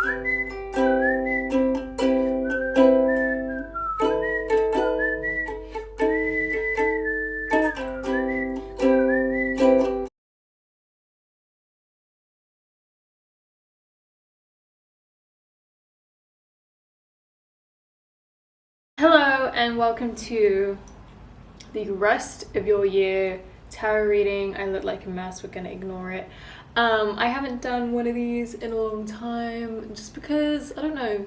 Hello and welcome to the rest of your year tarot reading. I look like a mess, we're gonna ignore it. I haven't done one of these in a long time just because, I don't know,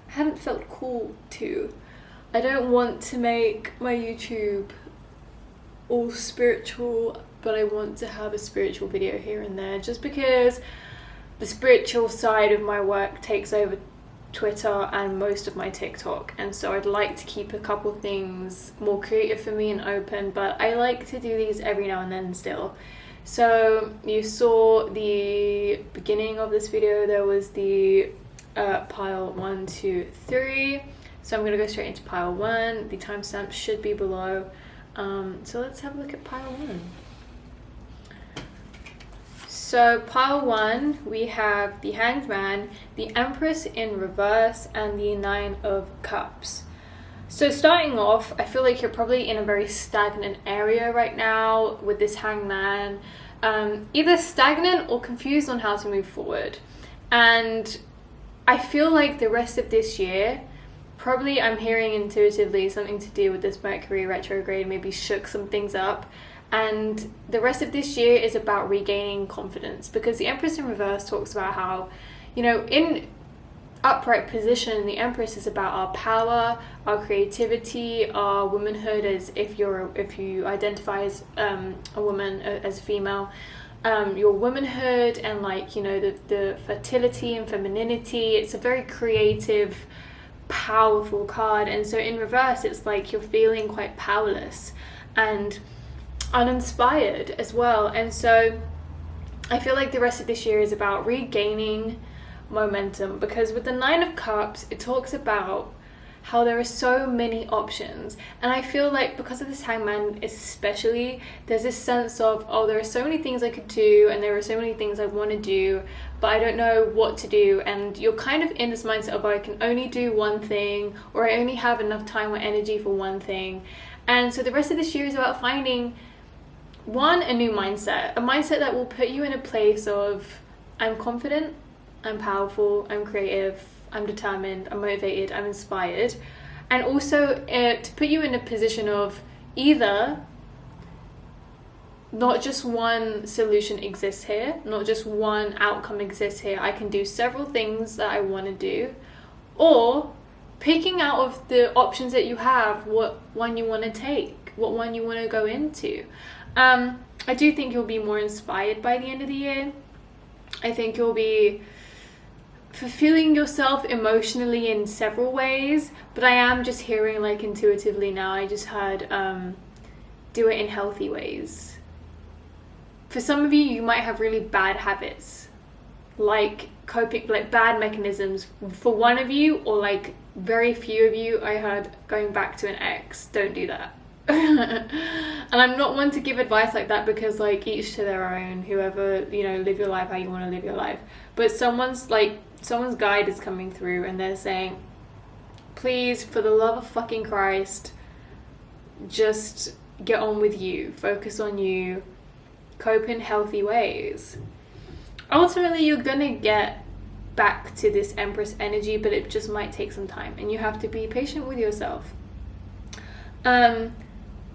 I haven't felt cool to. I don't want to make my YouTube all spiritual, but I want to have a spiritual video here and there just because the spiritual side of my work takes over Twitter and most of my TikTok, and so I'd like to keep a couple things more creative for me and open, but I like to do these every now and then still. So you saw the beginning of this video, there was the pile 1, 2, 3, so I'm gonna go straight into pile 1. The timestamp should be below, so let's have a look at pile 1. So pile 1, we have the Hanged Man, the Empress in reverse, and the 9 of Cups. So starting off, I feel like you're probably in a very stagnant area right now with this Hanged Man, either stagnant or confused on how to move forward. And I feel like the rest of this year, probably I'm hearing intuitively something to do with this Mercury retrograde, maybe shook some things up. And the rest of this year is about regaining confidence, because the Empress in reverse talks about how, you know, in upright position, the Empress is about our power, our creativity, our womanhood, as if you identify as a woman, as a female, your womanhood, and like, you know, the fertility and femininity. It's a very creative, powerful card. And so in reverse, it's like you're feeling quite powerless and uninspired as well. And so I feel like the rest of this year is about regaining momentum, because with the 9 of Cups, it talks about how there are so many options, and I feel like because of this Hangman especially, there's this sense of, oh, there are so many things I could do and there are so many things I want to do, but I don't know what to do. And you're kind of in this mindset of, I can only do one thing, or I only have enough time or energy for one thing. And so the rest of this year is about finding a new mindset, a mindset that will put you in a place of, I'm confident, I'm powerful, I'm creative, I'm determined, I'm motivated, I'm inspired. And also to put you in a position of either not just one solution exists here, not just one outcome exists here, I can do several things that I want to do, or picking out of the options that you have what one you want to take, what one you want to go into. I do think you'll be more inspired by the end of the year. I think you'll be fulfilling yourself emotionally in several ways, but I am just hearing, like, intuitively now, I just heard do it in healthy ways. For some of you, you might have really bad habits, like coping, like bad mechanisms. For one of you, or like very few of you, I heard going back to an ex. Don't do that. And I'm not one to give advice like that, because like each to their own, whoever, you know, live your life how you want to live your life. But someone's guide is coming through and they're saying, please, for the love of fucking Christ, just get on with you, focus on you, cope in healthy ways. Ultimately, you're gonna get back to this Empress energy, but it just might take some time, and you have to be patient with yourself.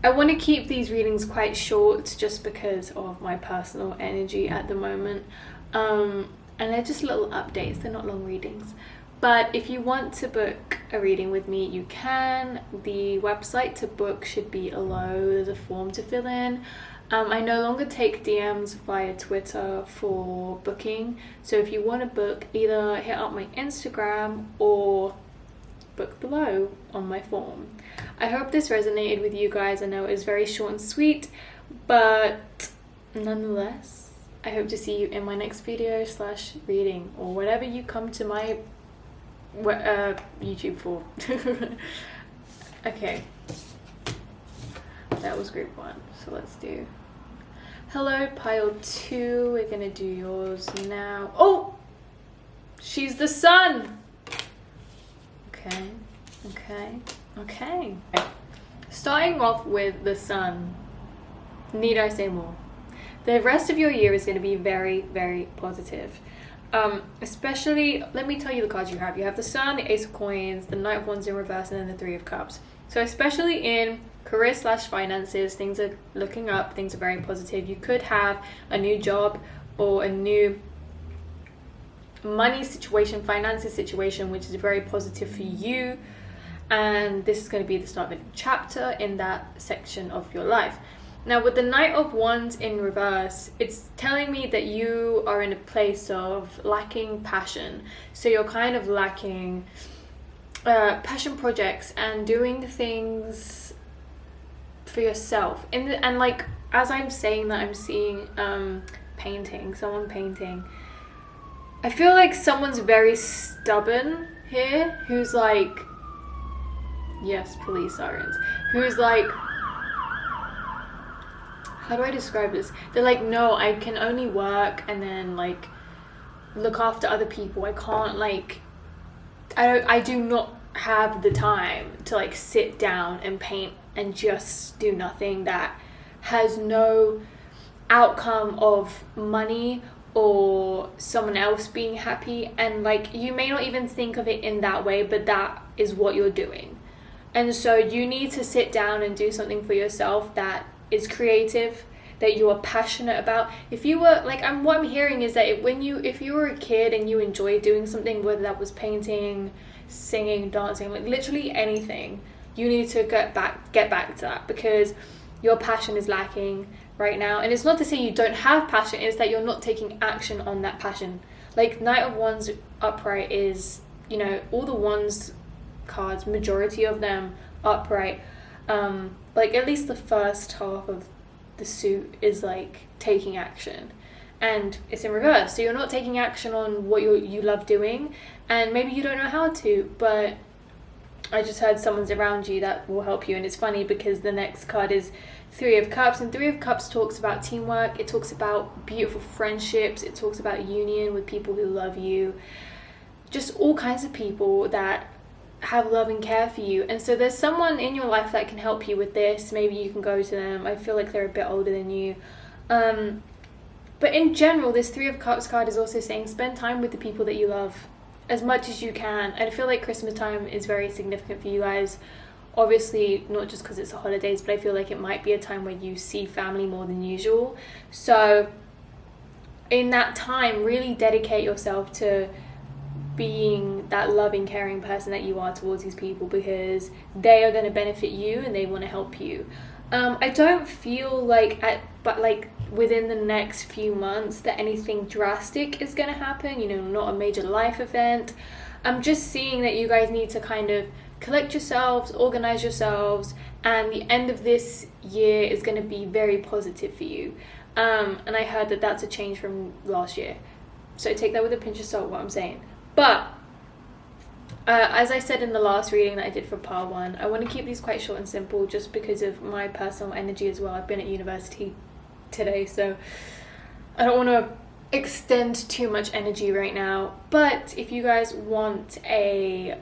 I want to keep these readings quite short just because of my personal energy at the moment, and they're just little updates, they're not long readings. But if you want to book a reading with me, you can. The website to book should be below. There's a form to fill in. I no longer take DMs via Twitter for booking, so if you want to book, either hit up my Instagram or book below on my form. I hope this resonated with you guys. I know it was very short and sweet, but nonetheless, I hope to see you in my next video / reading, or whatever you come to my YouTube for. Okay, that was group 1, so let's do hello pile 2. We're gonna do yours now. Oh She's the sun. Okay, okay, okay. Starting off with the sun. Need I say more? The rest of your year is going to be very, very positive. Especially, let me tell you the cards you have. You have the Sun, the Ace of Coins, the Knight of Wands in reverse, and then the Three of Cups. So especially in career / finances, things are looking up, things are very positive. You could have a new job or a new money situation, finances situation, which is very positive for you. And this is going to be the start of a new chapter in that section of your life. Now, with the Knight of Wands in reverse, it's telling me that you are in a place of lacking passion. So you're kind of lacking passion projects and doing things for yourself. And like, as I'm saying that, I'm seeing someone painting. I feel like someone's very stubborn here, who's like, yes, police sirens, who's like, how do I describe this? They're like, no, I can only work and then like look after other people. I can't like, I do not have the time to like sit down and paint and just do nothing that has no outcome of money or someone else being happy. And like, you may not even think of it in that way, but that is what you're doing. And so you need to sit down and do something for yourself that is creative, that you are passionate about. If you were like, what I'm hearing is that if you were a kid and you enjoyed doing something, whether that was painting, singing, dancing, like literally anything, you need to get back to that, because your passion is lacking right now. And it's not to say you don't have passion, it's that you're not taking action on that passion. Like Knight of Wands upright is, you know, all the Wands cards, majority of them upright, like at least the first half of the suit is like taking action, and it's in reverse, so you're not taking action on what you love doing, and maybe you don't know how to, but I just heard someone's around you that will help you. And it's funny because the next card is Three of Cups, and Three of Cups talks about teamwork, it talks about beautiful friendships, it talks about union with people who love you, just all kinds of people that have love and care for you. And so there's someone in your life that can help you with this. Maybe you can go to them. I feel like they're a bit older than you, but in general, this Three of Cups card is also saying spend time with the people that you love as much as you can. And I feel like Christmas time is very significant for you guys, obviously not just because it's the holidays, but I feel like it might be a time where you see family more than usual. So in that time, really dedicate yourself to being that loving, caring person that you are towards these people, because they are going to benefit you and they want to help you. I don't feel like within the next few months that anything drastic is going to happen, you know, not a major life event. I'm just seeing that you guys need to kind of collect yourselves, organize yourselves, and the end of this year is going to be very positive for you. And I heard that that's a change from last year, so take that with a pinch of salt, what I'm saying. But as I said in the last reading that I did for part 1, I want to keep these quite short and simple just because of my personal energy as well. I've been at university today, so I don't want to extend too much energy right now. But if you guys want a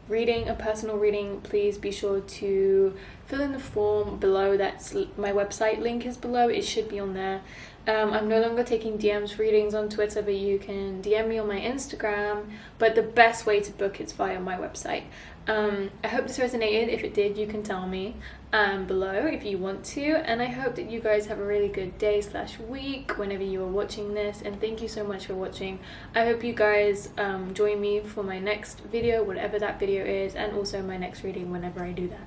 reading, a personal reading, please be sure to fill in the form below. That's my website link is below, it should be on there. I'm no longer taking DMs readings on Twitter, but you can DM me on my Instagram, but the best way to book is via my website. I hope this resonated. If it did, you can tell me below if you want to, and I hope that you guys have a really good day / week whenever you are watching this, and thank you so much for watching. I hope you guys join me for my next video, whatever that video is, and also my next reading whenever I do that.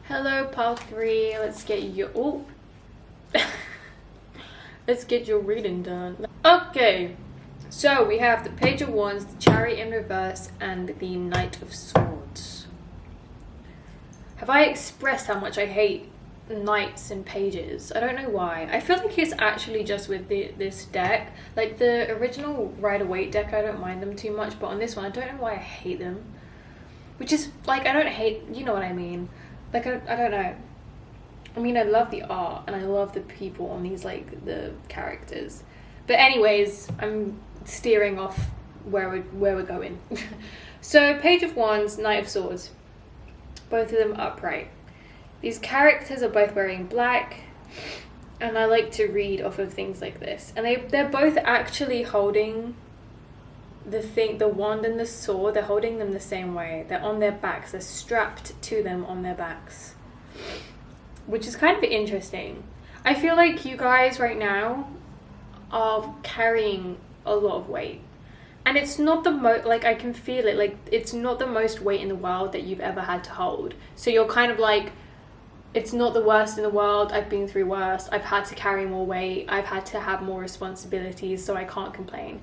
Hello, pile 3. Let's get your let's get your reading done. Okay, so we have the Page of Wands, the Chariot in reverse, and the Knight of Swords. Have I expressed how much I hate knights and pages? I don't know why. I feel like it's actually just with this deck. Like the original Rider-Waite deck, I don't mind them too much, but on this one, I don't know why I hate them. Which is like, I don't hate, you know what I mean. Like, I don't know. I mean, I love the art and I love the people on these, like, the characters. But anyways, I'm steering off where we're going. So, Page of Wands, Knight of Swords. Both of them upright. These characters are both wearing black, and I like to read off of things like this. And they're both actually holding the wand and the sword. They're holding them the same way. They're on their backs. They're strapped to them on their backs, which is kind of interesting. I feel like you guys right now are carrying a lot of weight. And it's not the most, like, I can feel it, like, it's not the most weight in the world that you've ever had to hold. So you're kind of like, it's not the worst in the world. I've been through worse. I've had to carry more weight. I've had to have more responsibilities, so I can't complain.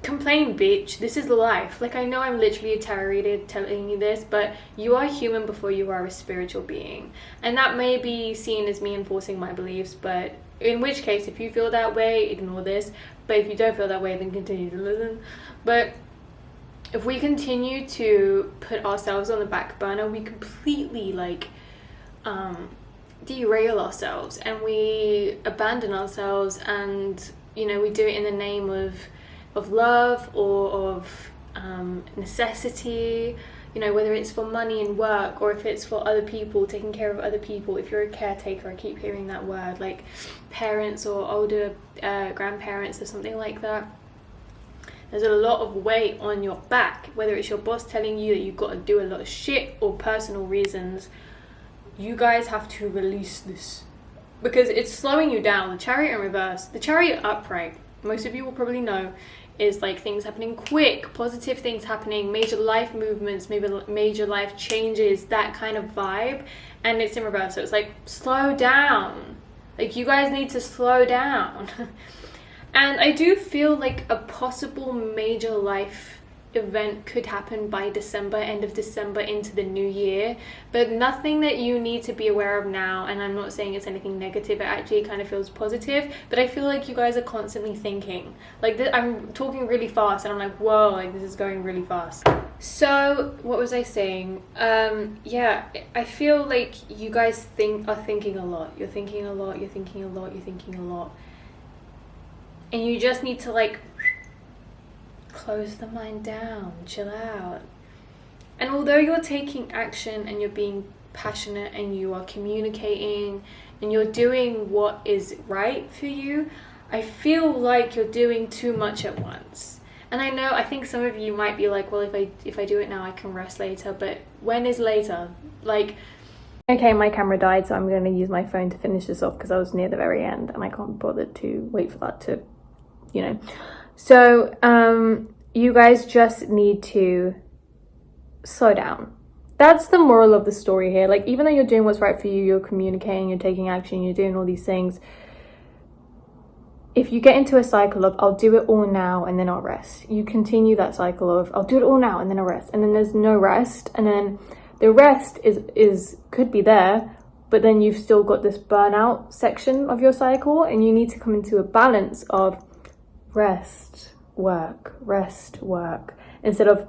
Complain, bitch. This is life. Like, I know I'm literally a tarot reader telling you this, but you are human before you are a spiritual being. And that may be seen as me enforcing my beliefs, but in which case, if you feel that way, ignore this. But if you don't feel that way, then continue to listen. But if we continue to put ourselves on the back burner, we completely, like, derail ourselves, and we abandon ourselves, and, you know, we do it in the name of love or of necessity, you know, whether it's for money and work, or if it's for other people, taking care of other people. If you're a caretaker, I keep hearing that word, like parents or older grandparents or something like that. There's a lot of weight on your back, whether it's your boss telling you that you've got to do a lot of shit or personal reasons. You guys have to release this, because it's slowing you down. The Chariot in reverse, the Chariot upright, most of you will probably know, is like things happening quick, positive things happening, major life movements, maybe major life changes, that kind of vibe. And it's in reverse, so it's like, slow down. Like, you guys need to slow down. And I do feel like a possible major life event could happen by December, end of December into the new year, but nothing that you need to be aware of now. And I'm not saying it's anything negative, it actually kind of feels positive, but I feel like you guys are constantly thinking like I'm talking really fast, and I'm like, whoa, like this is going really fast. So what was I saying? Yeah, I feel like you guys are thinking a lot. You're thinking a lot, you're thinking a lot, you're thinking a lot, and you just need to, like, close the mind down, chill out. And although you're taking action and you're being passionate and you are communicating and you're doing what is right for you, I feel like you're doing too much at once. And I know, I think some of you might be like, well, if I do it now, I can rest later. But when is later? Like, okay, my camera died, so I'm going to use my phone to finish this off because I was near the very end and I can't bother to wait for that to, you know. So, you guys just need to slow down. That's the moral of the story here. Like, even though you're doing what's right for you, you're communicating, you're taking action, you're doing all these things, if you get into a cycle of, I'll do it all now and then I'll rest, you continue that cycle of, I'll do it all now and then I'll rest, and then there's no rest, and then the rest is could be there, but then you've still got this burnout section of your cycle, and you need to come into a balance of rest, work, instead of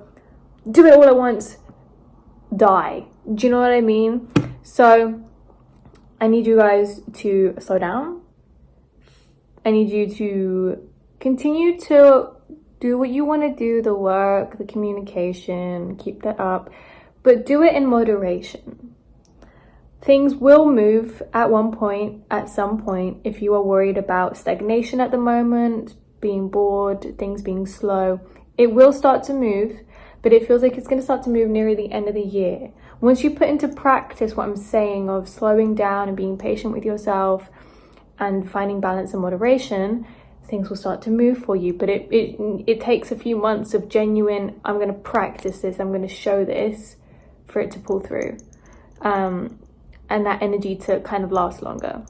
do it all at once, die. Do you know what I mean? So I need you guys to slow down. I need you to continue to do what you want to do, the work, the communication, keep that up, but do it in moderation. Things will move at one point, at some point. If you are worried about stagnation at the moment, being bored, things being slow, it will start to move, but it feels like it's going to start to move near the end of the year. Once you put into practice what I'm saying of slowing down and being patient with yourself and finding balance and moderation, things will start to move for you. But it takes a few months of genuine, I'm going to practice this, I'm going to show this, for it to pull through, and that energy to kind of last longer.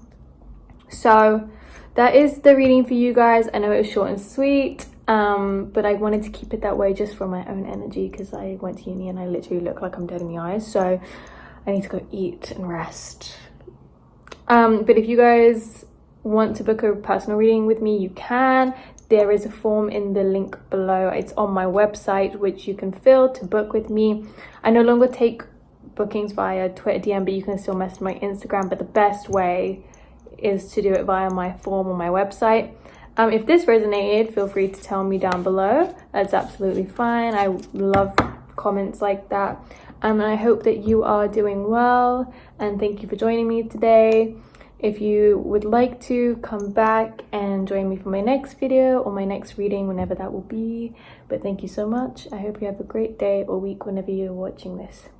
So that is the reading for you guys. I know it was short and sweet, but I wanted to keep it that way just for my own energy, because I went to uni and I literally look like I'm dead in the eyes, so I need to go eat and rest. But if you guys want to book a personal reading with me, you can. There is a form in the link below. It's on my website, which you can fill to book with me. I no longer take bookings via Twitter DM, but you can still message my Instagram. But the best way is to do it via my form on my website. If this resonated, feel free to tell me down below. That's absolutely fine. I love comments like that. And I hope that you are doing well, and thank you for joining me today. If you would like to, come back and join me for my next video or my next reading, whenever that will be. But thank you so much. I hope you have a great day or week whenever you're watching this.